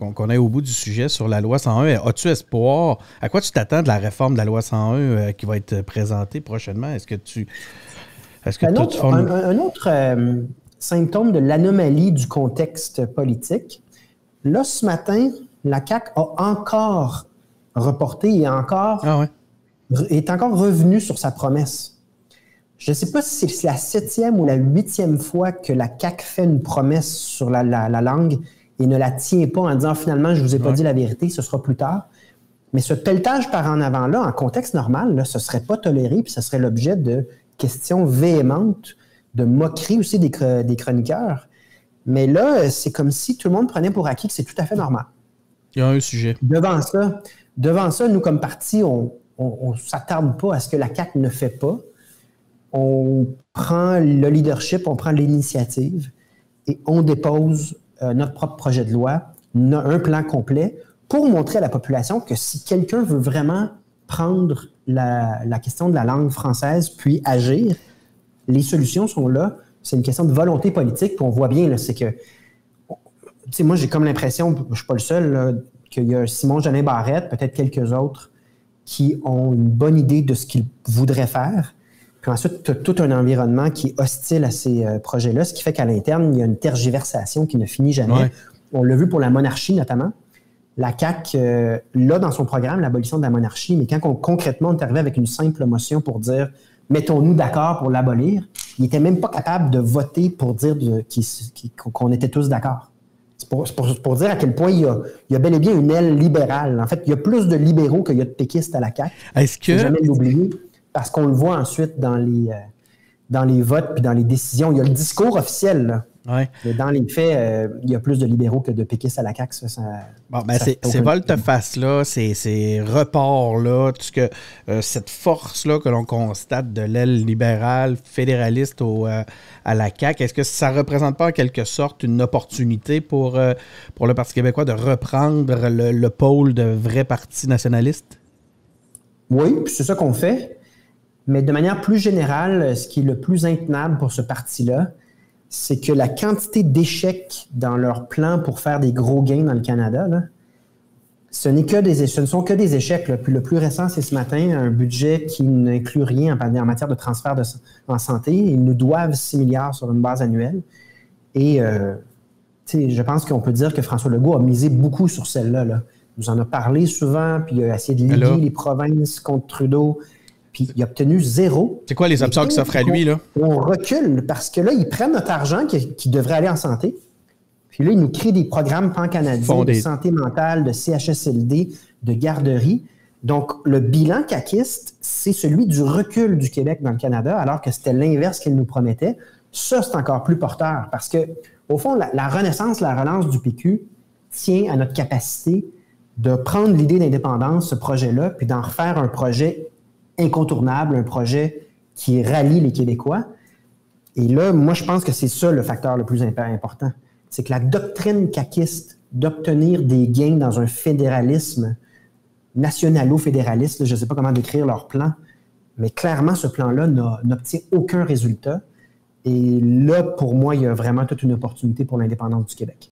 qu'on aille au bout du sujet sur la loi 101. As-tu espoir? À quoi tu t'attends de la réforme de la loi 101 qui va être présentée prochainement? Est-ce que tu formes... Un autre symptôme de l'anomalie du contexte politique, là, ce matin, la CAQ a encore reporté et est encore revenu sur sa promesse. Je ne sais pas si c'est la 7e ou la 8e fois que la CAQ fait une promesse sur la langue et ne la tient pas en disant finalement, je ne vous ai pas dit la vérité, ce sera plus tard. Mais ce pelletage par en avant-là, en contexte normal, là, ce ne serait pas toléré, puis ce serait l'objet de questions véhémentes, de moqueries aussi des chroniqueurs. Mais là, c'est comme si tout le monde prenait pour acquis que c'est tout à fait normal. Il y a un sujet. Devant ça, nous, comme parti, on ne s'attarde pas à ce que la CAQ ne fait pas. On prend le leadership, on prend l'initiative et on dépose notre propre projet de loi, un plan complet pour montrer à la population que si quelqu'un veut vraiment prendre la question de la langue française puis agir, les solutions sont là. C'est une question de volonté politique. Puis on voit bien, là, c'est que... Tu sais, moi, j'ai comme l'impression, je ne suis pas le seul, là, qu'il y a Simon-Jeanin Barrette, peut-être quelques autres, qui ont une bonne idée de ce qu'ils voudraient faire. Puis ensuite, tu as tout un environnement qui est hostile à ces projets-là, ce qui fait qu'à l'interne, il y a une tergiversation qui ne finit jamais. Ouais. On l'a vu pour la monarchie, notamment. La CAQ, là, dans son programme, l'abolition de la monarchie, mais quand concrètement, on est arrivé avec une simple motion pour dire « mettons-nous d'accord pour l'abolir », il n'était même pas capable de voter pour dire qu'on était tous d'accord. C'est pour dire à quel point il y a bel et bien une aile libérale. En fait, il y a plus de libéraux qu'il y a de péquistes à la CAQ. Est-ce que... Il ne faut jamais l'oublier. Parce qu'on le voit ensuite dans les votes puis dans les décisions. Il y a le discours officiel, là. Ouais. Mais dans les faits, il y a plus de libéraux que de péquistes à la CAQ. Ces volte-face-là, ces reports-là, cette force-là que l'on constate de l'aile libérale, fédéraliste à la CAQ, est-ce que ça ne représente pas en quelque sorte une opportunité pour le Parti québécois de reprendre le pôle de vrai parti nationaliste? Oui, puis c'est ça qu'on fait. Mais de manière plus générale, ce qui est le plus intenable pour ce parti-là, c'est que la quantité d'échecs dans leur plan pour faire des gros gains dans le Canada, là, ce ne sont que des échecs. Là. Puis le plus récent, c'est ce matin, un budget qui n'inclut rien en matière de transfert en santé. Ils nous doivent 6 milliards sur une base annuelle. Et je pense qu'on peut dire que François Legault a misé beaucoup sur celle-là. Là. Il nous en a parlé souvent, puis il a essayé de liguer les provinces contre Trudeau. Puis il a obtenu 0. C'est quoi les options qui s'offrent à lui, là? On recule parce que là, ils prennent notre argent qui devrait aller en santé. Puis là, ils nous créent des programmes pan-canadiens de santé mentale, de CHSLD, de garderie. Donc, le bilan caquiste, c'est celui du recul du Québec dans le Canada, alors que c'était l'inverse qu'ils nous promettaient. Ça, c'est encore plus porteur parce que, au fond, la renaissance, la relance du PQ tient à notre capacité de prendre l'idée d'indépendance, ce projet-là, puis d'en refaire un projet incontournable, un projet qui rallie les Québécois. Et là, moi, je pense que c'est ça le facteur le plus important. C'est que la doctrine caquiste d'obtenir des gains dans un fédéralisme, nationalo-fédéraliste, je ne sais pas comment décrire leur plan, mais clairement, ce plan-là n'obtient aucun résultat. Et là, pour moi, il y a vraiment toute une opportunité pour l'indépendance du Québec.